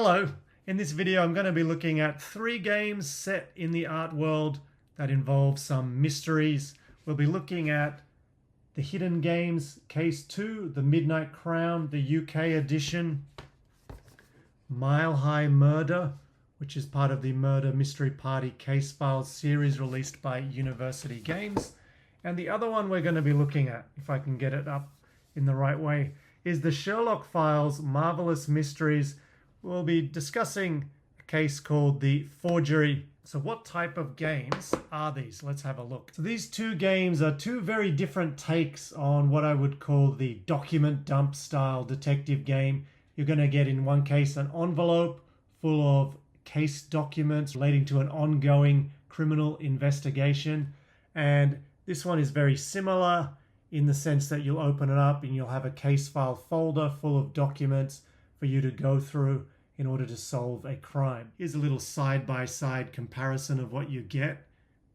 Hello, in this video I'm going to be looking at 3 games set in the art world that involve some mysteries. We'll be looking at the Hidden Games Case 2, the Midnight Crown, the UK edition, Mile High Murder, which is part of the Murder Mystery Party Case Files series released by University Games. And the other one we're going to be looking at, if I can get it up in the right way, is the Sherlock Files Marvelous Mysteries. We'll be discussing a case called the Forgery. So what type of games are these? Let's have a look. So these 2 games are 2 very different takes on what I would call the document dump style detective game. You're going to get in one case an envelope full of case documents relating to an ongoing criminal investigation. And this one is very similar in the sense that you'll open it up and you'll have a case file folder full of documents for you to go through in order to solve a crime. Here's a little side-by-side comparison of what you get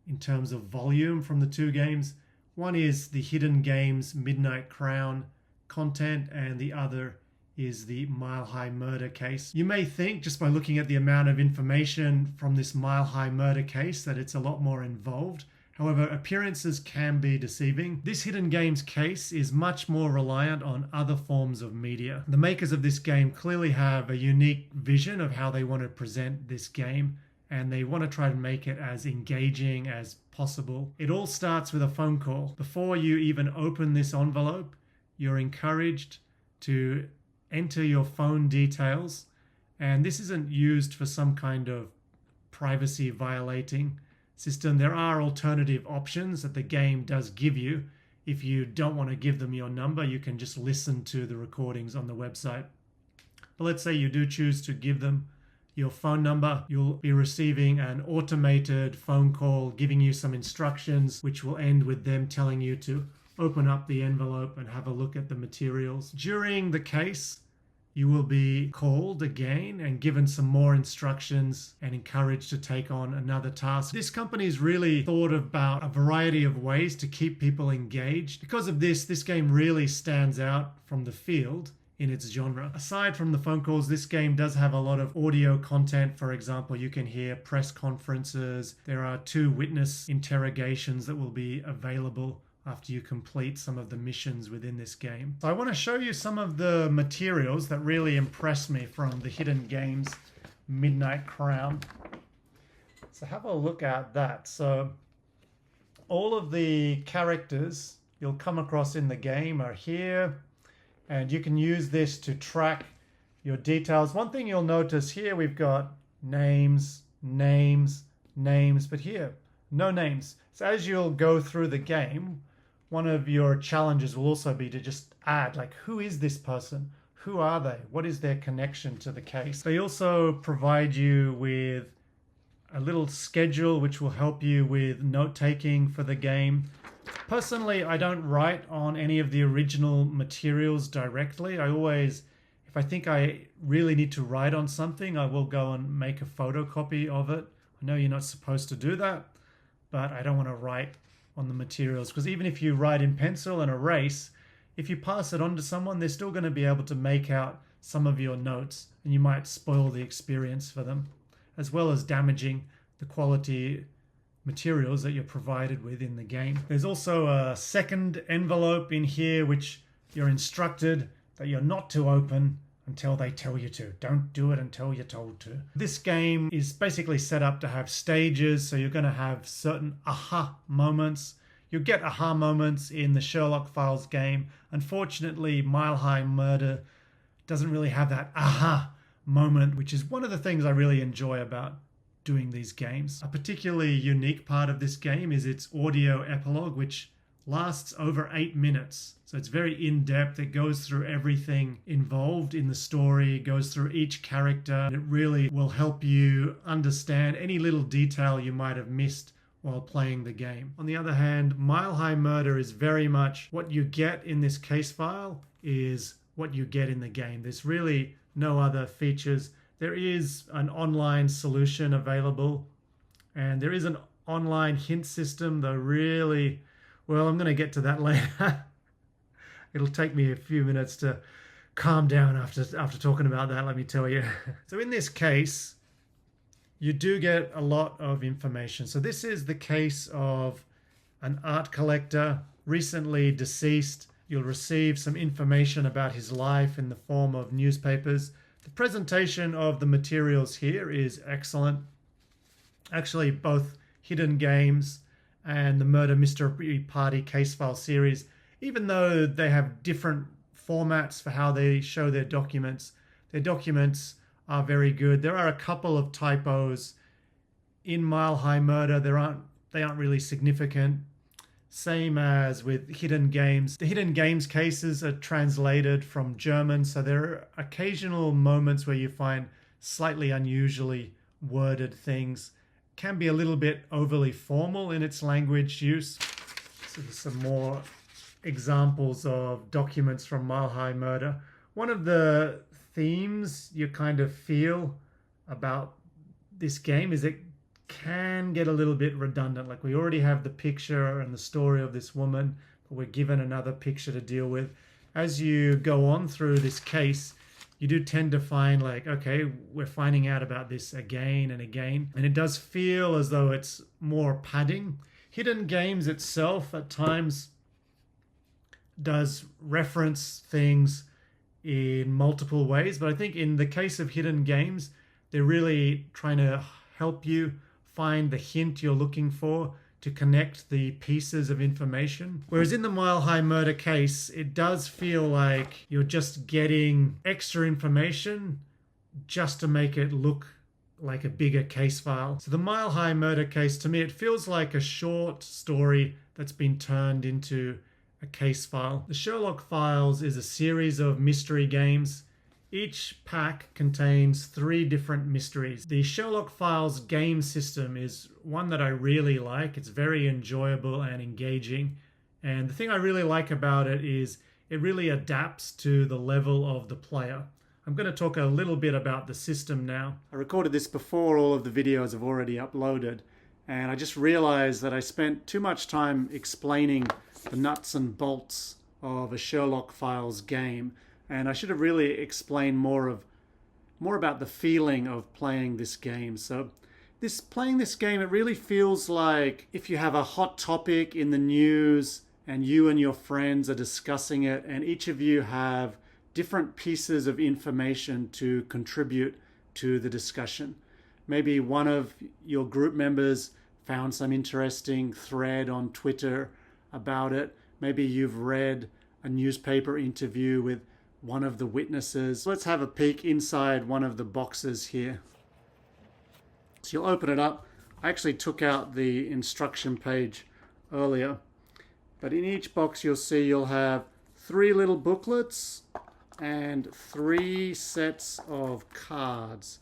in terms of volume from the 2 games. One is the Hidden Games Midnight Crown content, and the other is the Mile High Murder case. You may think, just by looking at the amount of information from this Mile High Murder case, that it's a lot more involved. However, appearances can be deceiving. This Hidden Games case is much more reliant on other forms of media. The makers of this game clearly have a unique vision of how they want to present this game, and they want to try to make it as engaging as possible. It all starts with a phone call. Before you even open this envelope, you're encouraged to enter your phone details, and this isn't used for some kind of privacy violating system. There are alternative options that the game does give you. If you don't want to give them your number, you can just listen to the recordings on the website. But let's say you do choose to give them your phone number, you'll be receiving an automated phone call giving you some instructions, which will end with them telling you to open up the envelope and have a look at the materials. During the case, you will be called again and given some more instructions and encouraged to take on another task. This company's really thought about a variety of ways to keep people engaged. Because of this game really stands out from the field in its genre. Aside from the phone calls, this game does have a lot of audio content. For example, you can hear press conferences. There are 2 witness interrogations that will be available after you complete some of the missions within this game. So I want to show you some of the materials that really impressed me from the Hidden Games Midnight Crown. So have a look at that. So all of the characters you'll come across in the game are here, and you can use this to track your details. One thing you'll notice here, we've got names, but here, no names. So as you'll go through the game, one of your challenges will also be to just add, like, who is this person? Who are they? What is their connection to the case? They also provide you with a little schedule which will help you with note-taking for the game. Personally, I don't write on any of the original materials directly. I always, if I think I really need to write on something, I will go and make a photocopy of it. I know you're not supposed to do that, but I don't want to write on the materials, because even if you write in pencil and erase, if you pass it on to someone, they're still going to be able to make out some of your notes, and you might spoil the experience for them, as well as damaging the quality materials that you're provided with in the game. There's also a second envelope in here which you're instructed that you're not to open until they tell you to. Don't do it until you're told to. This game is basically set up to have stages, so you're going to have certain aha moments. You'll get aha moments in the Sherlock Files game. Unfortunately, Mile High Murder doesn't really have that aha moment, which is one of the things I really enjoy about doing these games. A particularly unique part of this game is its audio epilogue, which lasts over 8 minutes. So it's very in-depth. It goes through everything involved in the story, goes through each character, and it really will help you understand any little detail you might have missed while playing the game. On the other hand, Mile High Murder is very much what you get in this case file is what you get in the game. There's really no other features. There is an online solution available, and there is an online hint system, though really, well, I'm going to get to that later. It'll take me a few minutes to calm down after talking about that, let me tell you. So in this case, you do get a lot of information. So this is the case of an art collector, recently deceased. You'll receive some information about his life in the form of newspapers. The presentation of the materials here is excellent. Actually, both Hidden Games and the Murder Mystery Party case file series, even though they have different formats for how they show their documents are very good. There are a couple of typos in Mile High Murder. They aren't really significant. Same as with Hidden Games. The Hidden Games cases are translated from German, so there are occasional moments where you find slightly unusually worded things. Can be a little bit overly formal in its language use. So there's some more examples of documents from Mile High Murder. One of the themes you kind of feel about this game is it can get a little bit redundant. Like, we already have the picture and the story of this woman, but we're given another picture to deal with. As you go on through this case, you do tend to find, like, okay, we're finding out about this again and again, and it does feel as though it's more padding. Hidden Games itself at times does reference things in multiple ways, but I think in the case of Hidden Games, they're really trying to help you find the hint you're looking for to connect the pieces of information. Whereas in the Mile High Murder case, it does feel like you're just getting extra information just to make it look like a bigger case file. So the Mile High Murder case, to me, it feels like a short story that's been turned into a case file. The Sherlock Files is a series of mystery games. Each pack contains 3 different mysteries. The Sherlock Files game system is one that I really like. It's very enjoyable and engaging. And the thing I really like about it is it really adapts to the level of the player. I'm going to talk a little bit about the system now. I recorded this before all of the videos I've already uploaded, and I just realized that I spent too much time explaining the nuts and bolts of a Sherlock Files game. And I should have really explained more about the feeling of playing this game. So playing this game, it really feels like if you have a hot topic in the news and you and your friends are discussing it, and each of you have different pieces of information to contribute to the discussion. Maybe one of your group members found some interesting thread on Twitter about it. Maybe you've read a newspaper interview with one of the witnesses. Let's have a peek inside one of the boxes here. So you'll open it up. I actually took out the instruction page earlier, but in each box you'll see you'll have 3 little booklets and 3 sets of cards.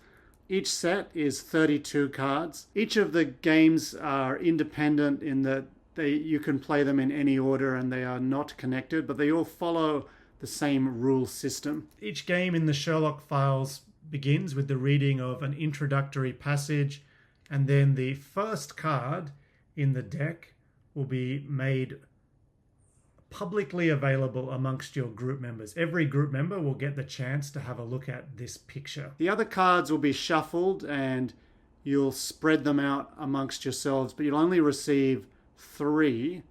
Each set is 32 cards. Each of the games are independent in that you can play them in any order and they are not connected, but they all follow the same rule system. Each game in the Sherlock Files begins with the reading of an introductory passage, and then the first card in the deck will be made publicly available amongst your group members. Every group member will get the chance to have a look at this picture. The other cards will be shuffled and you'll spread them out amongst yourselves, but you'll only receive 3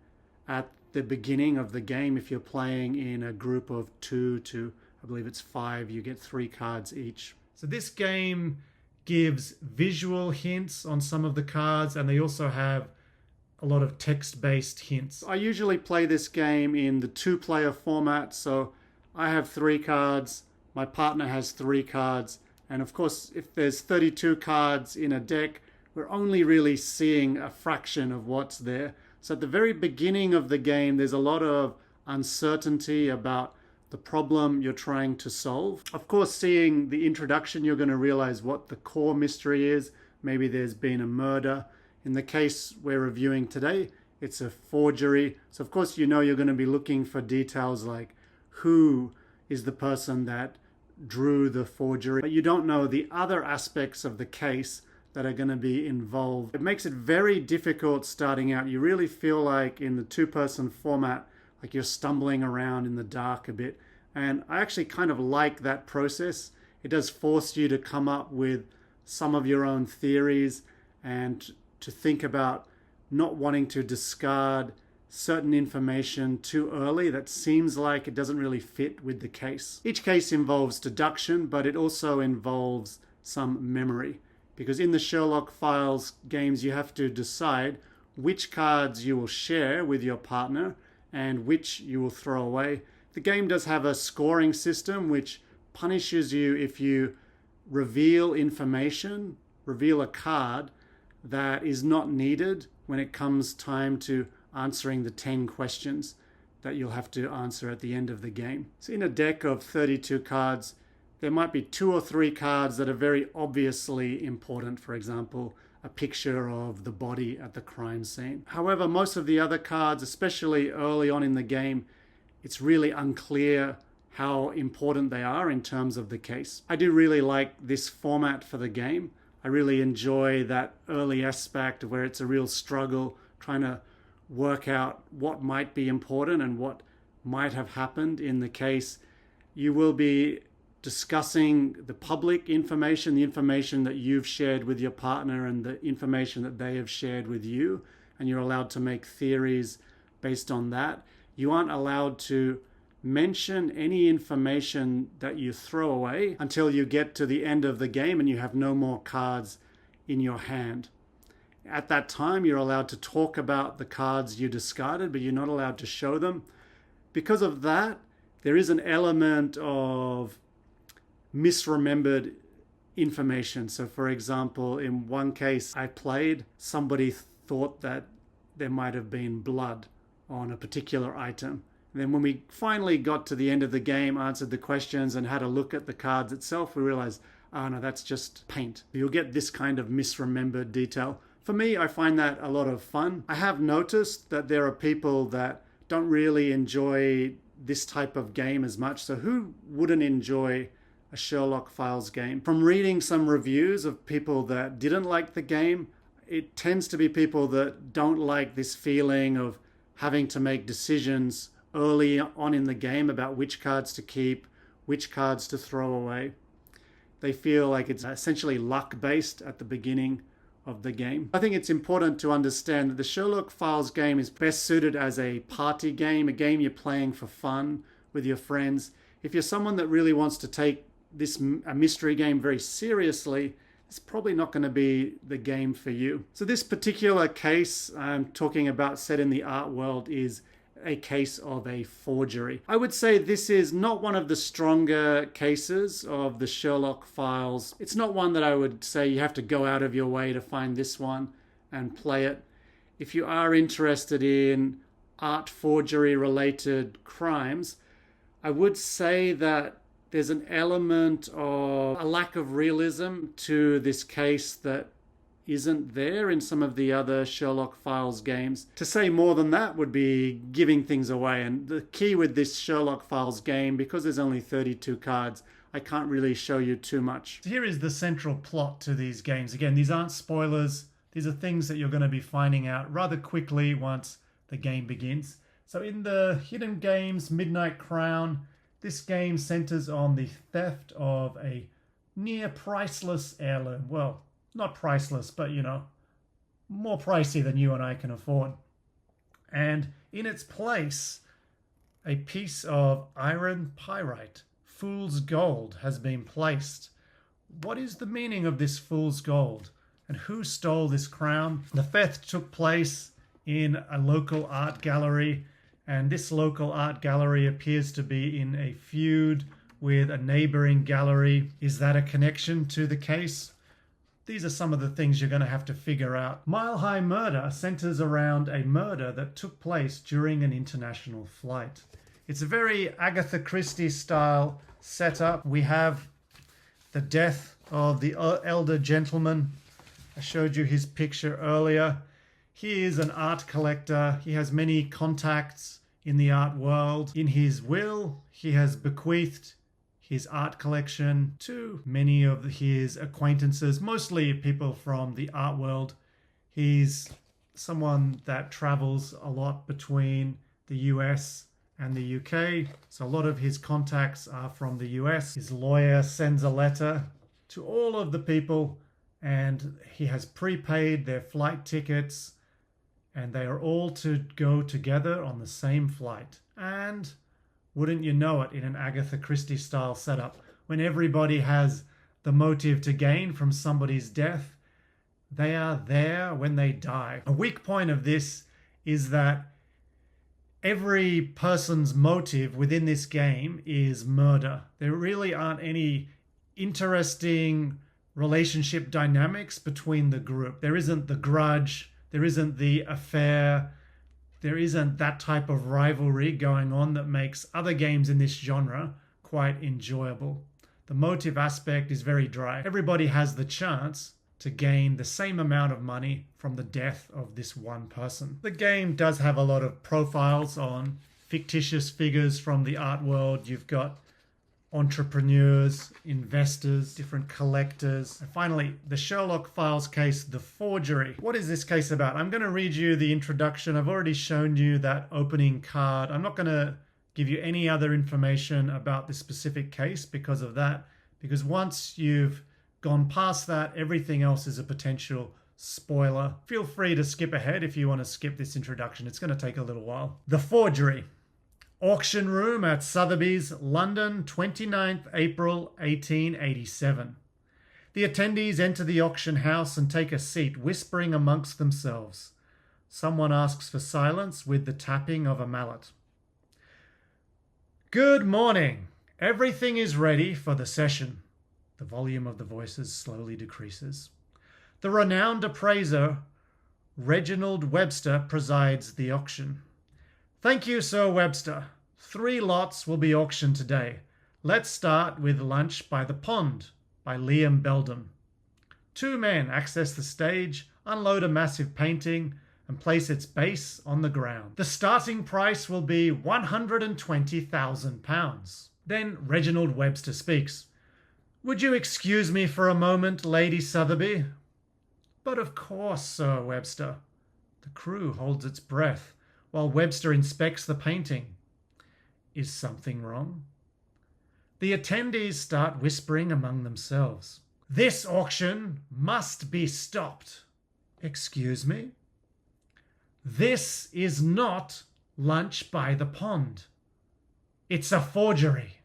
at the beginning of the game. If you're playing in a group of 2 to, I believe it's 5, you get 3 cards each. So this game gives visual hints on some of the cards, and they also have a lot of text-based hints. I usually play this game in the 2-player format, so I have 3 cards, my partner has 3 cards, and of course if there's 32 cards in a deck, we're only really seeing a fraction of what's there. So at the very beginning of the game, there's a lot of uncertainty about the problem you're trying to solve. Of course, seeing the introduction, you're going to realize what the core mystery is. Maybe there's been a murder. In the case we're reviewing today, it's a forgery. So of course, you know you're going to be looking for details like who is the person that drew the forgery. But you don't know the other aspects of the case that are going to be involved. It makes it very difficult starting out. You really feel like in the 2-person format, like you're stumbling around in the dark a bit. And I actually kind of like that process. It does force you to come up with some of your own theories and to think about not wanting to discard certain information too early that seems like it doesn't really fit with the case. Each case involves deduction, but it also involves some memory. Because in the Sherlock Files games, you have to decide which cards you will share with your partner and which you will throw away. The game does have a scoring system which punishes you if you reveal information, reveal a card that is not needed when it comes time to answering the 10 questions that you'll have to answer at the end of the game. So in a deck of 32 cards, there might be 2 or 3 cards that are very obviously important. For example, a picture of the body at the crime scene. However, most of the other cards, especially early on in the game, it's really unclear how important they are in terms of the case. I do really like this format for the game. I really enjoy that early aspect where it's a real struggle trying to work out what might be important and what might have happened in the case. You will be discussing the public information, the information that you've shared with your partner and the information that they have shared with you, and you're allowed to make theories based on that. You aren't allowed to mention any information that you throw away until you get to the end of the game and you have no more cards in your hand. At that time, you're allowed to talk about the cards you discarded, but you're not allowed to show them. Because of that, there is an element of misremembered information. So for example, in one case I played, somebody thought that there might have been blood on a particular item. And then when we finally got to the end of the game, answered the questions and had a look at the cards itself, we realized, oh no, that's just paint. You'll get this kind of misremembered detail. For me, I find that a lot of fun. I have noticed that there are people that don't really enjoy this type of game as much. So who wouldn't enjoy a Sherlock Files game? From reading some reviews of people that didn't like the game, it tends to be people that don't like this feeling of having to make decisions early on in the game about which cards to keep, which cards to throw away. They feel like it's essentially luck-based at the beginning of the game. I think it's important to understand that the Sherlock Files game is best suited as a party game, a game you're playing for fun with your friends. If you're someone that really wants to take a mystery game very seriously, it's probably not going to be the game for you. So this particular case I'm talking about set in the art world is a case of a forgery. I would say this is not one of the stronger cases of the Sherlock Files. It's not one that I would say you have to go out of your way to find this one and play it. If you are interested in art forgery related crimes, I would say that there's an element of a lack of realism to this case that isn't there in some of the other Sherlock Files games. To say more than that would be giving things away. And the key with this Sherlock Files game, because there's only 32 cards, I can't really show you too much. So here is the central plot to these games. Again, these aren't spoilers. These are things that you're going to be finding out rather quickly once the game begins. So in the Hidden Games Midnight Crown, this game centers on the theft of a near priceless heirloom. Well, not priceless, but you know, more pricey than you and I can afford. And in its place, a piece of iron pyrite, fool's gold, has been placed. What is the meaning of this fool's gold? And who stole this crown? The theft took place in a local art gallery, and this local art gallery appears to be in a feud with a neighboring gallery. Is that a connection to the case? These are some of the things you're going to have to figure out. Mile High Murder centers around a murder that took place during an international flight. It's a very Agatha Christie style setup. We have the death of the elder gentleman. I showed you his picture earlier. He is an art collector. He has many contacts in the art world. In his will, he has bequeathed his art collection to many of his acquaintances, mostly people from the art world. He's someone that travels a lot between the US and the UK. So a lot of his contacts are from the US. His lawyer sends a letter to all of the people, and he has prepaid their flight tickets, and they are all to go together on the same flight. And wouldn't you know it, in an Agatha Christie style setup, when everybody has the motive to gain from somebody's death, they are there when they die. A weak point of this is that every person's motive within this game is murder. There really aren't any interesting relationship dynamics between the group. There isn't the grudge, there isn't the affair, there isn't that type of rivalry going on that makes other games in this genre quite enjoyable. The motive aspect is very dry. Everybody has the chance to gain the same amount of money from the death of this one person. The game does have a lot of profiles on fictitious figures from the art world. You've got entrepreneurs, investors, different collectors. And finally, the Sherlock Files case, The Forgery. What is this case about? I'm going to read you the introduction. I've already shown you that opening card. I'm not going to give you any other information about this specific case because of that, because once you've gone past that, everything else is a potential spoiler. Feel free to skip ahead if you want to skip this introduction. It's going to take a little while. The Forgery. Auction room at Sotheby's, London, 29th April 1887. The attendees enter the auction house and take a seat, whispering amongst themselves. Someone asks for silence with the tapping of a mallet. Good morning. Everything is ready for the session. The volume of the voices slowly decreases. The renowned appraiser, Reginald Webster, presides the auction. Thank you, Sir Webster. 3 lots will be auctioned today. Let's start with Lunch by the Pond by Liam Beldam. 2 men access the stage, unload a massive painting, and place its base on the ground. The starting price will be £120,000. Then Reginald Webster speaks. Would you excuse me for a moment, Lady Sotheby? But of course, Sir Webster. The crew holds its breath while Webster inspects the painting. Is something wrong? The attendees start whispering among themselves. This auction must be stopped. Excuse me? This is not Lunch by the Pond. It's a forgery.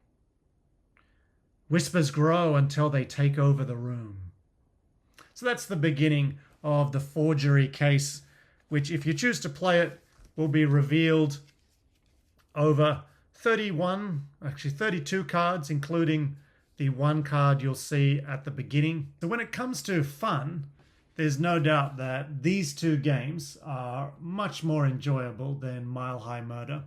Whispers grow until they take over the room. So that's the beginning of the forgery case, which, if you choose to play it, will be revealed over 32 cards, including the 1 card you'll see at the beginning. So when it comes to fun, there's no doubt that these 2 games are much more enjoyable than Mile High Murder.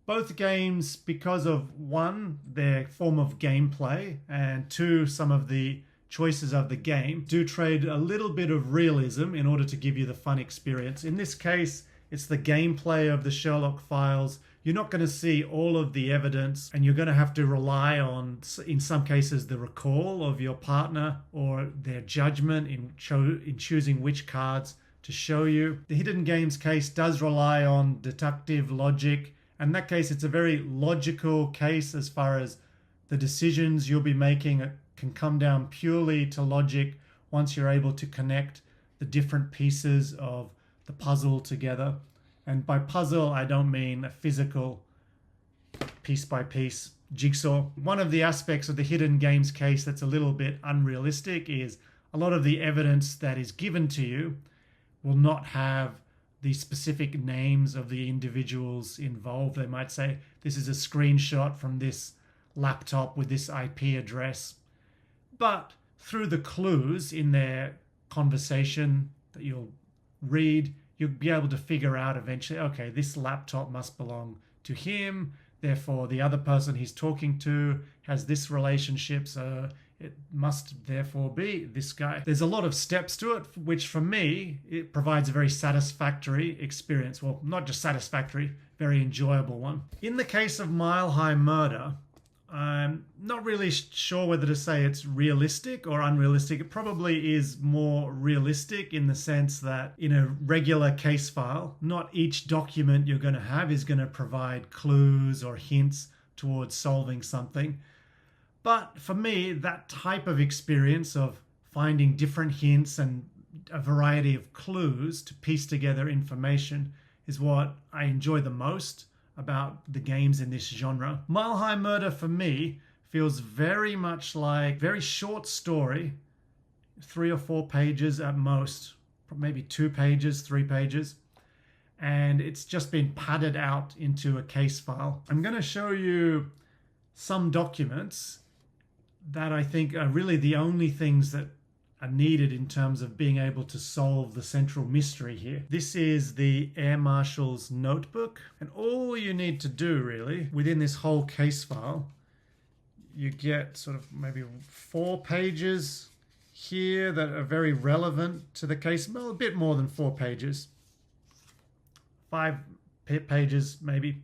Both games, because of 1, their form of gameplay, and 2, some of the choices of the game, do trade a little bit of realism in order to give you the fun experience. In this case, it's the gameplay of the Sherlock Files. You're not going to see all of the evidence, and you're going to have to rely on, in some cases, the recall of your partner or their judgment in choosing which cards to show you. The Hidden Games case does rely on deductive logic. In that case, it's a very logical case as far as the decisions you'll be making. It can come down purely to logic once you're able to connect the different pieces of the puzzle together. And by puzzle, I don't mean a physical piece-by-piece jigsaw. One of the aspects of the Hidden Games case that's a little bit unrealistic is a lot of the evidence that is given to you will not have the specific names of the individuals involved. They might say, this is a screenshot from this laptop with this IP address. But through the clues in their conversation that you'll read, you'll be able to figure out eventually, okay, this laptop must belong to him. Therefore, the other person he's talking to has this relationship, so it must therefore be this guy. There's a lot of steps to it, which for me, it provides a very satisfactory experience. Well, not just satisfactory, very enjoyable one. In the case of Mile High Murder, I'm not really sure whether to say it's realistic or unrealistic. It probably is more realistic in the sense that in a regular case file, not each document you're going to have is going to provide clues or hints towards solving something. But for me, that type of experience of finding different hints and a variety of clues to piece together information is what I enjoy the most about the games in this genre. Mile High Murder for me feels very much like a very short story, 3 or 4 pages at most, maybe 2 pages, 3 pages, and it's just been padded out into a case file. I'm going to show you some documents that I think are really the only things that are needed in terms of being able to solve the central mystery here. This is the Air Marshal's notebook, and all you need to do really within this whole case file, you get sort of maybe 4 pages here that are very relevant to the case. Well, a bit more than 4 pages, 5 pages maybe,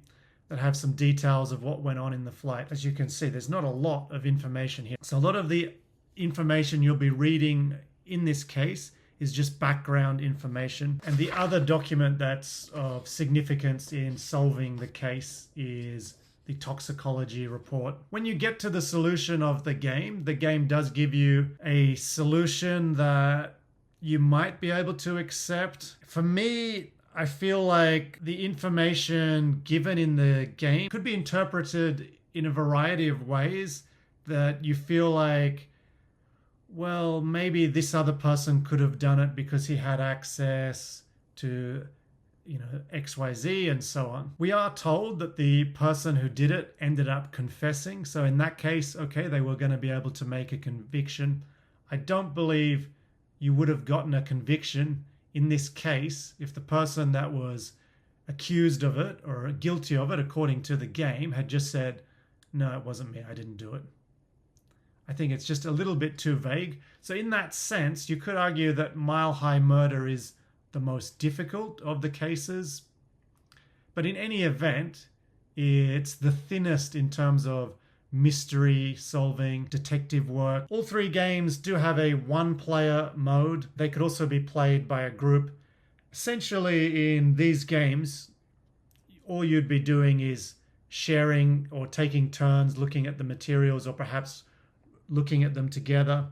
that have some details of what went on in the flight. As you can see, there's not a lot of information here. So a lot of the information you'll be reading in this case is just background information. And the other document that's of significance in solving the case is the toxicology report. When you get to the solution of the game does give you a solution that you might be able to accept. For me, I feel like the information given in the game could be interpreted in a variety of ways that you feel like, well, maybe this other person could have done it because he had access to, XYZ and so on. We are told that the person who did it ended up confessing. So in that case, okay, they were going to be able to make a conviction. I don't believe you would have gotten a conviction in this case if the person that was accused of it or guilty of it, according to the game, had just said, no, it wasn't me, I didn't do it. I think it's just a little bit too vague. So in that sense, you could argue that Mile High Murder is the most difficult of the cases. But in any event, it's the thinnest in terms of mystery solving, detective work. All 3 games do have a 1-player mode. They could also be played by a group. Essentially, in these games, all you'd be doing is sharing or taking turns looking at the materials, or perhaps looking at them together.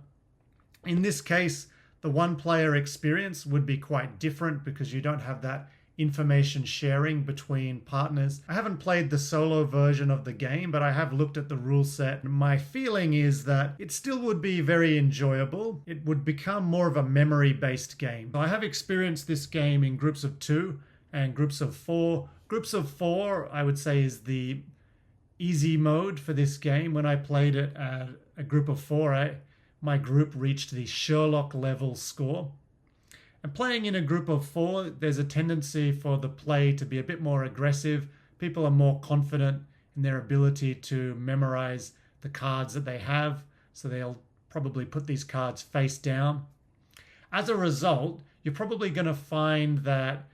In this case, the 1-player experience would be quite different because you don't have that information sharing between partners. I haven't played the solo version of the game, but I have looked at the rule set. My feeling is that it still would be very enjoyable. It would become more of a memory-based game. I have experienced this game in groups of 2 and groups of 4. Groups of 4, I would say, is the easy mode for this game. When I played it at a group of 4, my group reached the Sherlock level score. And playing in a group of 4, there's a tendency for the play to be a bit more aggressive. People are more confident in their ability to memorize the cards that they have, so they'll probably put these cards face down. As a result, you're probably going to find that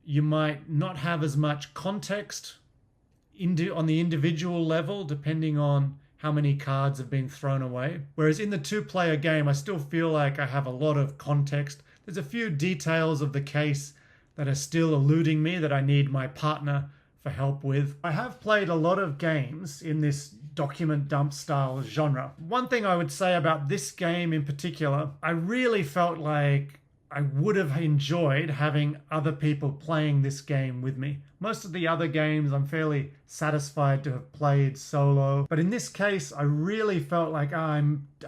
you might not have as much context on the individual level, depending on how many cards have been thrown away. Whereas in the 2-player game, I still feel like I have a lot of context. There's a few details of the case that are still eluding me that I need my partner for help with. I have played a lot of games in this document dump style genre. One thing I would say about this game in particular, I really felt like I would have enjoyed having other people playing this game with me. Most of the other games I'm fairly satisfied to have played solo, but in this case I really felt like I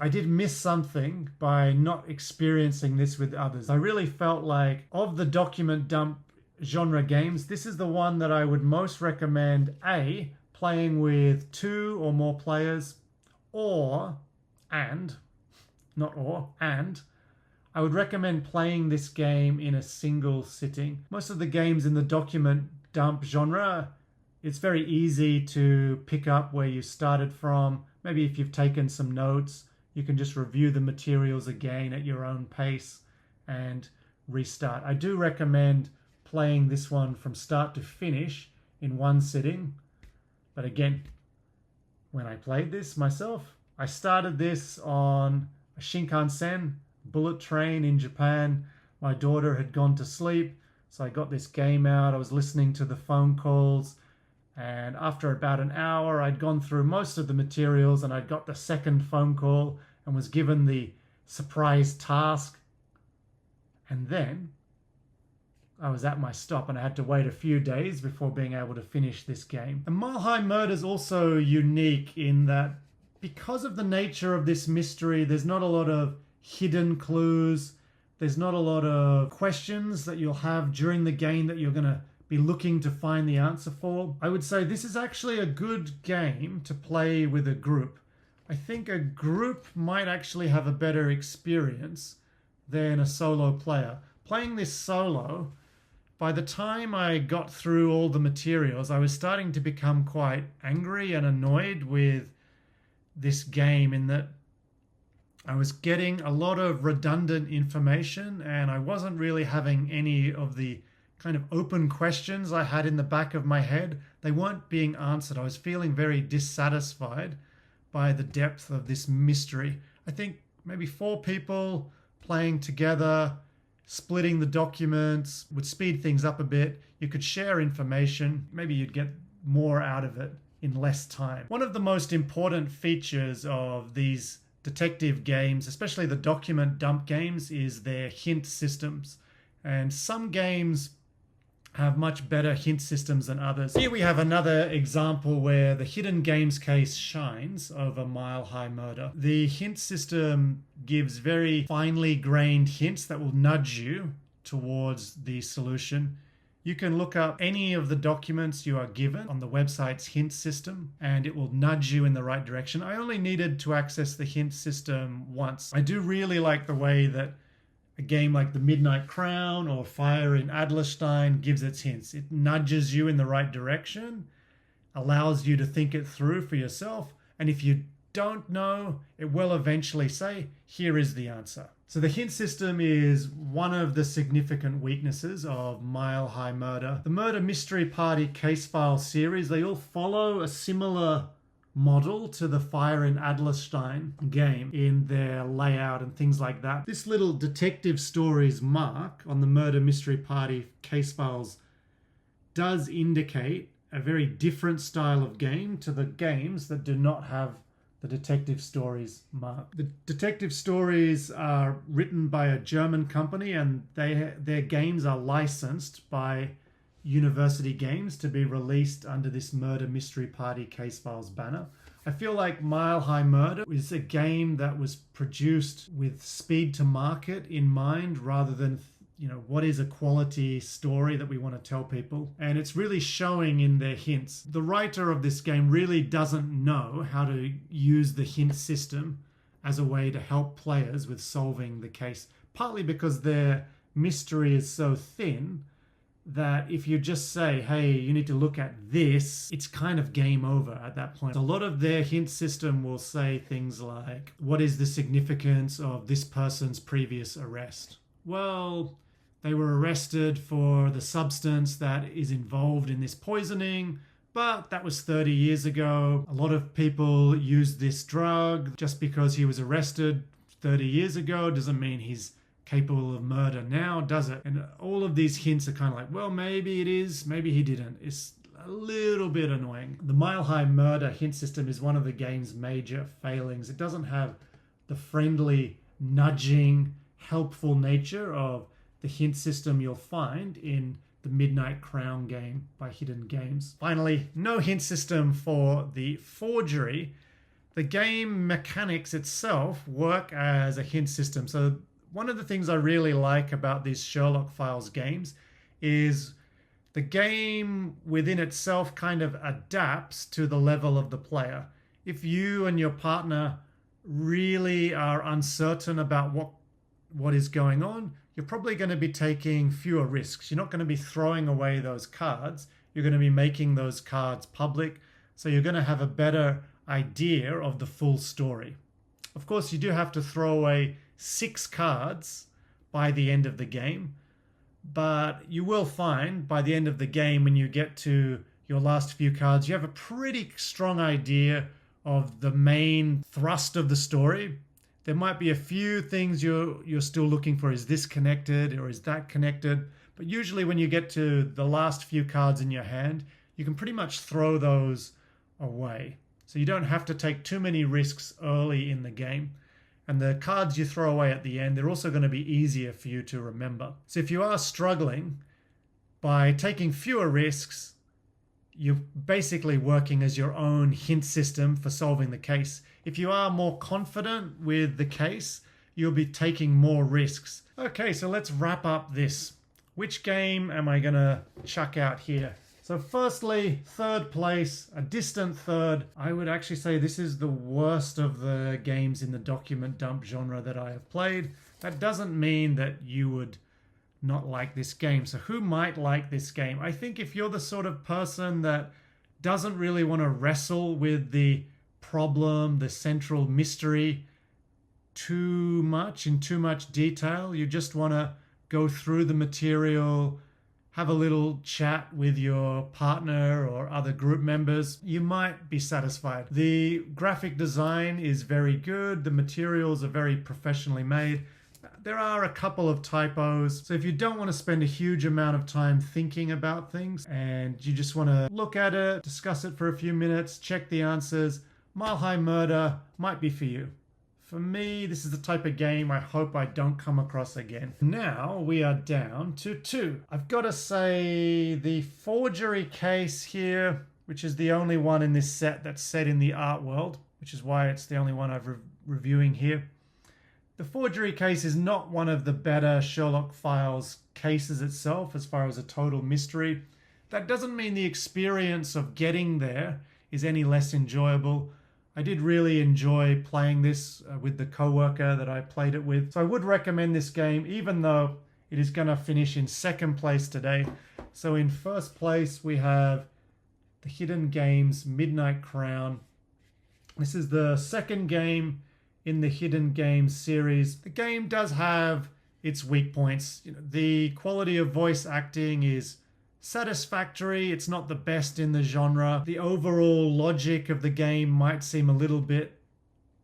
did miss something by not experiencing this with others. I really felt like, of the document dump genre games, this is the one that I would most recommend playing with 2 or more players, and I would recommend playing this game in a single sitting. Most of the games in the document dump genre, it's very easy to pick up where you started from. Maybe if you've taken some notes, you can just review the materials again at your own pace and restart. I do recommend playing this one from start to finish in one sitting. But again, when I played this myself. I started this on a Shinkansen bullet train in Japan. My daughter had gone to sleep, so I got this game out. I was listening to the phone calls, and after about an hour, I'd gone through most of the materials, and I'd got the second phone call and was given the surprise task. And then I was at my stop, and I had to wait a few days before being able to finish this game. And Mile High Murder is also unique in that because of the nature of this mystery, there's not a lot of hidden clues. There's not a lot of questions that you'll have during the game that you're going to be looking to find the answer for. I would say this is actually a good game to play with a group. I think a group might actually have a better experience than a solo player. Playing this solo, by the time I got through all the materials, I was starting to become quite angry and annoyed with this game in that I was getting a lot of redundant information and I wasn't really having any of the kind of open questions I had in the back of my head. They weren't being answered. I was feeling very dissatisfied by the depth of this mystery. I think maybe 4 people playing together, splitting the documents would speed things up a bit. You could share information. Maybe you'd get more out of it in less time. One of the most important features of these detective games, especially the document dump games, is their hint systems. And some games have much better hint systems than others. Here we have another example where the hidden games case shines over Mile High Murder. The hint system gives very finely grained hints that will nudge you towards the solution. You can look up any of the documents you are given on the website's hint system and it will nudge you in the right direction. I only needed to access the hint system once. I do really like the way that a game like The Midnight Crown or Fire in Adlerstein gives its hints. It nudges you in the right direction, allows you to think it through for yourself, and if you don't know, it will eventually say, here is the answer. So the hint system is one of the significant weaknesses of Mile High Murder. The Murder Mystery Party case file series, they all follow a similar model to the Fire in Adlerstein game in their layout and things like that. This little detective stories mark on the Murder Mystery Party case files does indicate a very different style of game to the games that do not have the detective stories mark. The detective stories are written by a German company and their games are licensed by University Games to be released under this Murder Mystery Party case files banner. I feel like Mile High Murder is a game that was produced with speed to market in mind rather than what is a quality story that we want to tell people. And it's really showing in their hints. The writer of this game really doesn't know how to use the hint system as a way to help players with solving the case, partly because their mystery is so thin that if you just say, hey, you need to look at this, it's kind of game over at that point. A lot of their hint system will say things like, what is the significance of this person's previous arrest? Well, they were arrested for the substance that is involved in this poisoning, but that was 30 years ago. A lot of people use this drug. Just because he was arrested 30 years ago doesn't mean he's capable of murder now, does it? And all of these hints are kind of like, well, maybe it is, maybe he didn't. It's a little bit annoying. The Mile High Murder hint system is one of the game's major failings. It doesn't have the friendly, nudging, helpful nature of the hint system you'll find in the Midnight Crown game by Hidden Games. Finally, no hint system for the Forgery. The game mechanics itself work as a hint system. So one of the things I really like about these Sherlock Files games is the game within itself kind of adapts to the level of the player. If you and your partner really are uncertain about what is going on, you're probably going to be taking fewer risks. You're not going to be throwing away those cards. You're going to be making those cards public. So you're going to have a better idea of the full story. Of course, you do have to throw away 6 cards by the end of the game, but you will find by the end of the game, when you get to your last few cards, you have a pretty strong idea of the main thrust of the story. There might be a few things you're still looking for. Is this connected or is that connected? But usually when you get to the last few cards in your hand, you can pretty much throw those away. So you don't have to take too many risks early in the game. And the cards you throw away at the end, they're also going to be easier for you to remember. So if you are struggling, by taking fewer risks, you're basically working as your own hint system for solving the case. If you are more confident with the case, you'll be taking more risks. Okay, so let's wrap up this. Which game am I gonna chuck out here? So firstly, third place, a distant third. I would actually say this is the worst of the games in the document dump genre that I have played. That doesn't mean that you would not like this game. So who might like this game? I think if you're the sort of person that doesn't really want to wrestle with the problem, the central mystery too much, in too much detail, you just want to go through the material, have a little chat with your partner or other group members, you might be satisfied. The graphic design is very good. The materials are very professionally made. There are a couple of typos. So if you don't want to spend a huge amount of time thinking about things and you just want to look at it, discuss it for a few minutes, check the answers, Mile High Murder might be for you. For me, this is the type of game I hope I don't come across again. Now we are down to 2. I've got to say the forgery case here, which is the only one in this set that's set in the art world, which is why it's the only one I'm reviewing here. The forgery case is not one of the better Sherlock Files cases itself as far as a total mystery. That doesn't mean the experience of getting there is any less enjoyable. I did really enjoy playing this with the coworker that I played it with. So I would recommend this game, even though it is going to finish in second place today. So in first place, we have the Hidden Games Midnight Crown. This is the second game in the Hidden Games series. The game does have its weak points. The quality of voice acting is satisfactory. It's not the best in the genre. The overall logic of the game might seem a little bit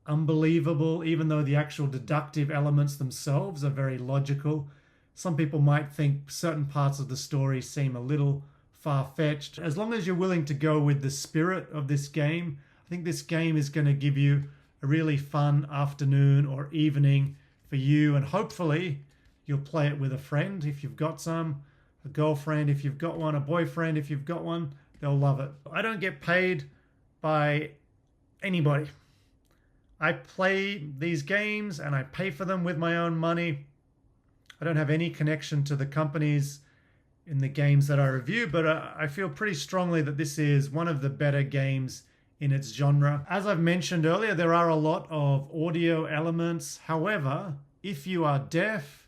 unbelievable, even though the actual deductive elements themselves are very logical. Some people might think certain parts of the story seem a little far-fetched. As long as you're willing to go with the spirit of this game, I think this game is going to give you a really fun afternoon or evening for you, and hopefully you'll play it with a friend if you've got some, a girlfriend if you've got one, a boyfriend if you've got one. They'll love it. I don't get paid by anybody. I play these games and I pay for them with my own money. I don't have any connection to the companies in the games that I review, but I feel pretty strongly that this is one of the better games in its genre. As I've mentioned earlier, there are a lot of audio elements. However, if you are deaf,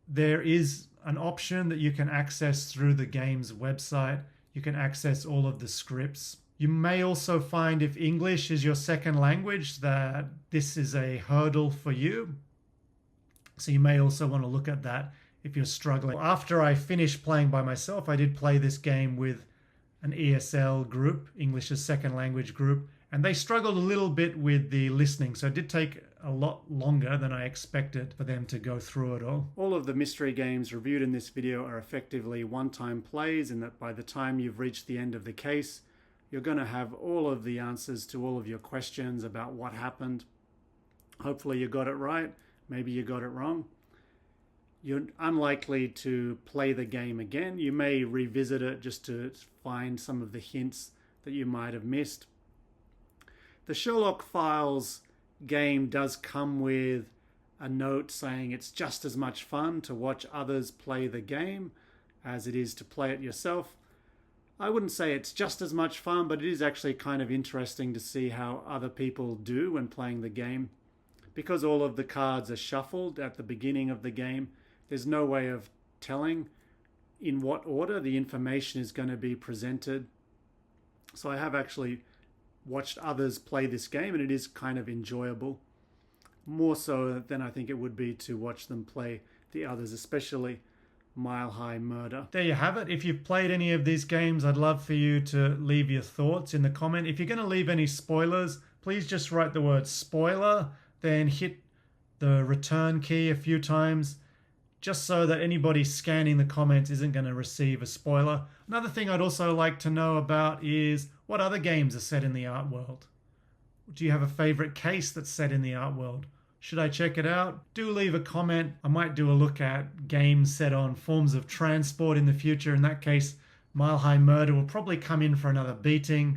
there is an option that you can access through the game's website. You can access all of the scripts. You may also find, if English is your second language, that this is a hurdle for you. So you may also want to look at that if you're struggling. After I finished playing by myself, I did play this game with an ESL group, English as second language group, and they struggled a little bit with the listening. So it did take a lot longer than I expected for them to go through it all. All of the mystery games reviewed in this video are effectively one-time plays, in that by the time you've reached the end of the case, you're going to have all of the answers to all of your questions about what happened. Hopefully you got it right. Maybe you got it wrong. You're unlikely to play the game again. You may revisit it just to find some of the hints that you might have missed. The Sherlock Files game does come with a note saying it's just as much fun to watch others play the game as it is to play it yourself. I wouldn't say it's just as much fun, but it is actually kind of interesting to see how other people do when playing the game. Because all of the cards are shuffled at the beginning of the game, there's no way of telling in what order the information is going to be presented. So I have actually watched others play this game, and it is kind of enjoyable. More so than I think it would be to watch them play the others, especially Mile High Murder. There you have it. If you've played any of these games, I'd love for you to leave your thoughts in the comment. If you're going to leave any spoilers, please just write the word spoiler, then hit the return key a few times, just so that anybody scanning the comments isn't going to receive a spoiler. Another thing I'd also like to know about is what other games are set in the art world. Do you have a favorite case that's set in the art world? Should I check it out? Do leave a comment. I might do a look at games set on forms of transport in the future. In that case, Mile High Murder will probably come in for another beating.